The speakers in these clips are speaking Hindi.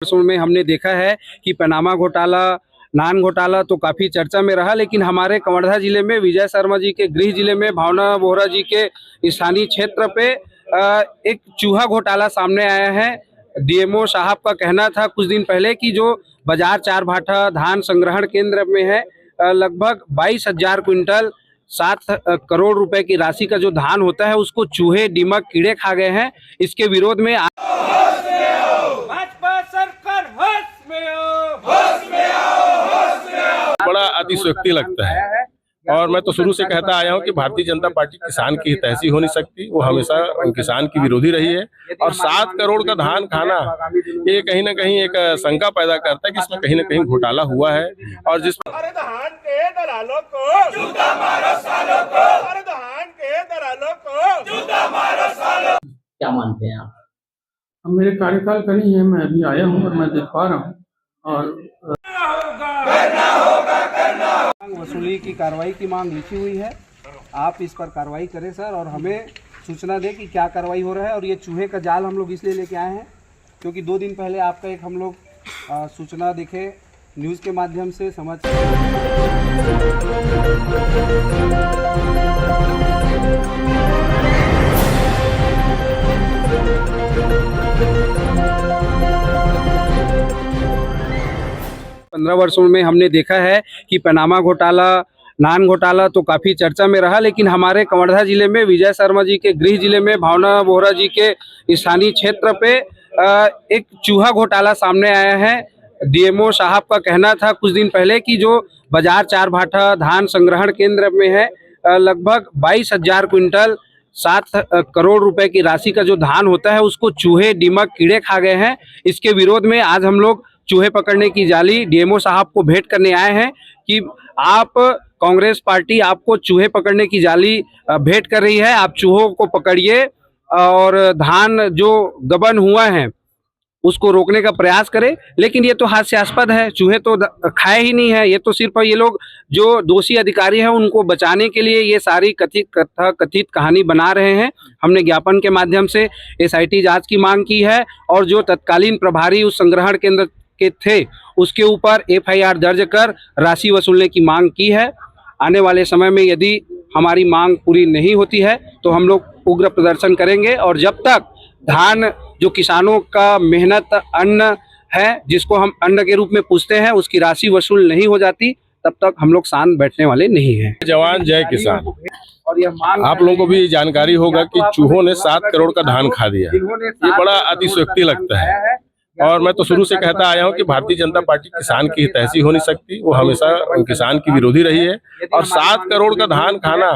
वर्षों में हमने देखा है कि पनामा घोटाला, नान घोटाला तो काफी चर्चा में रहा, लेकिन हमारे कवर्धा जिले में विजय शर्मा जी के गृह जिले में भावना बोहरा जी के स्थानीय क्षेत्र पे एक चूहा घोटाला सामने आया है। डीएमओ साहब का कहना था कुछ दिन पहले कि जो बाजार चार भाठा धान संग्रहण केंद्र में है, लगभग 22,000 क्विंटल 7 करोड़ रुपए की राशि का जो धान होता है उसको चूहे, दीमक, कीड़े खा गए हैं। इसके विरोध में बड़ा अतिशयोक्ति लगता है और मैं तो शुरू से कहता आया हूं कि भारतीय जनता पार्टी किसान की हितैषी हो नहीं सकती। वो हमेशा किसान की विरोधी रही है और 7 करोड़ का धान खाना ये कहीं ना कहीं एक शंका पैदा करता है कि इसमें कहीं ना कहीं घोटाला हुआ है। और जिस धान के दलालों को जूता मारो सालों को, धान के दलालों को जूता मारो सालों। क्या मानते हैं आप? अब मेरे कार्यकाल का नहीं है, मैं अभी आया हूँ और मैं देख पा रहा हूँ और वसूली की कार्रवाई की मांग लिखी हुई है। आप इस पर कार्रवाई करें सर, और हमें सूचना दें कि क्या कार्रवाई हो रहा है। और ये चूहे का जाल हम लोग इसलिए लेके आए हैं क्योंकि 2 दिन पहले आपका एक हम लोग सूचना देखे न्यूज़ के माध्यम से समझ 15 वर्षों में हमने देखा है कि पनामा घोटाला, नान घोटाला तो काफ़ी चर्चा में रहा, लेकिन हमारे कवर्धा जिले में विजय शर्मा जी के गृह जिले में भावना बोहरा जी के स्थानीय क्षेत्र पे एक चूहा घोटाला सामने आया है। डीएमओ साहब का कहना था कुछ दिन पहले कि जो बाजार चार भाठा धान संग्रहण केंद्र में है, लगभग 22,000 क्विंटल 7 करोड़ रुपए की राशि का जो धान होता है उसको चूहे, दीमक, कीड़े खा गए हैं। इसके विरोध में आज हम लोग चूहे पकड़ने की जाली डीएमओ साहब को भेंट करने आए हैं कि आप कांग्रेस पार्टी आपको चूहे पकड़ने की जाली भेंट कर रही है, आप चूहों को पकड़िए और धान जो गबन हुआ है उसको रोकने का प्रयास करें। लेकिन ये तो हास्यास्पद है, चूहे तो खाए ही नहीं है। ये तो सिर्फ ये लोग जो दोषी अधिकारी हैं उनको बचाने के लिए ये सारी कथित कहानी बना रहे हैं। हमने ज्ञापन के माध्यम से एसआईटी जांच की मांग की है और जो तत्कालीन प्रभारी उस संग्रहण केंद्र के थे उसके ऊपर एफआईआर दर्ज कर राशि वसूलने की मांग की है। आने वाले समय में यदि हमारी मांग पूरी नहीं होती है तो हम लोग उग्र प्रदर्शन करेंगे और जब तक धान जो किसानों का मेहनत अन्न है, जिसको हम अन्न के रूप में पूछते हैं, उसकी राशि वसूल नहीं हो जाती तब तक हम लोग शांत बैठने वाले नहीं हैं। जवान जय किसान। और ये मांग आप लोगों को भी जानकारी होगा कि चूहों ने 7 करोड़ का धान खा दिया। ये बड़ा अतिशयोक्ति लगता है और मैं तो शुरू से कहता आया हूं कि भारतीय जनता पार्टी किसान की हितैषी हो नहीं सकती। वो हमेशा किसान की विरोधी रही है और 7 करोड़ का धान खाना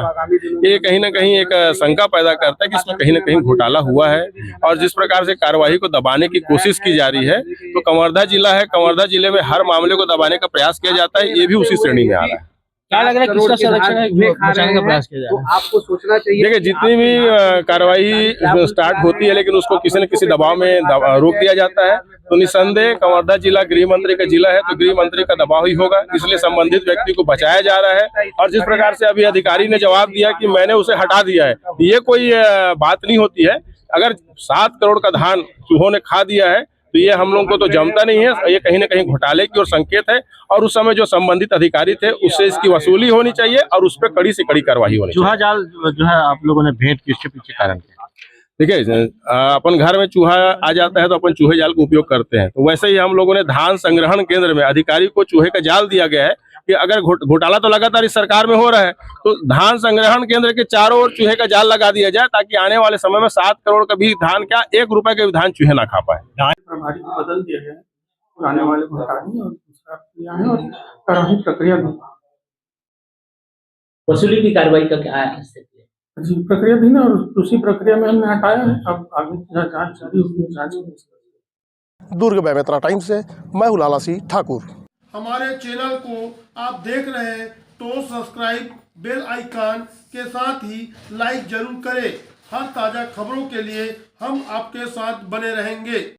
ये कहीं ना कहीं एक शंका पैदा करता है कि इसमें कहीं ना कहीं घोटाला हुआ है। और जिस प्रकार से कार्यवाही को दबाने की कोशिश की जा रही है, तो कवर्धा जिला है, कवर्धा जिले में हर मामले को दबाने का प्रयास किया जाता है, ये भी उसी श्रेणी में आ रहा है। क्या लग रहा है किसका संरक्षण है, बचाने का प्रयास किया जा रहा है? तो आपको सोचना चाहिए। देखिए, जितनी भी कार्रवाई स्टार्ट होती है लेकिन उसको किसी न किसी दबाव में रोक दिया जाता है, तो निसंदेह कवर्धा जिला गृह मंत्री का जिला है तो गृह मंत्री का दबाव ही होगा, इसलिए संबंधित व्यक्ति को बचाया जा रहा है। और जिस प्रकार से अभी अधिकारी ने जवाब दिया कि मैंने उसे हटा दिया है, ये कोई बात नहीं होती है। अगर 7 करोड़ का धान चूहों ने खा दिया है तो ये हम लोगों को तो जमता नहीं है, ये कहीं ना कहीं घोटाले की ओर संकेत है। और उस समय जो संबंधित अधिकारी थे उससे इसकी वसूली होनी चाहिए और उस पर कड़ी से कड़ी कार्रवाई होनी चाहिए। चूहा जाल जो है आप लोगों ने भेंट की, उसके पीछे कारण क्या? देखिए, अपन घर में चूहा आ जाता है तो अपन चूहे जाल का उपयोग करते हैं, तो वैसे ही हम लोगों ने धान संग्रहण केंद्र में अधिकारी को चूहे का जाल दिया गया है कि अगर घोटाला तो लगातार इस सरकार में हो रहा है तो धान संग्रहण केंद्र के चारों ओर चूहे का जाल लगा दिया जाए ताकि आने वाले समय में 7 करोड़ का भी धान, क्या 1 रुपए का भी धान चूहे ना खा पाए। प्रभारी को बदल दिया गया है, पुराने वाले को हटा दिया और दूसरा किया है और कार्रवाई प्रक्रिया भी वसूली की कार्रवाई का क्या है? जी प्रक्रिया भी ना, और उसी प्रक्रिया में हमने हटाया है। अब आगे जांच जारी होगी, जांच। दुर्ग बेमेतरा टाइम्स से मैं हूं लाला सिंह ठाकुर। हमारे चैनल को आप देख रहे हैं तो सब्सक्राइब, बेल आइकन के साथ ही लाइक जरूर करें। हर ताज़ा खबरों के लिए हम आपके साथ बने रहेंगे।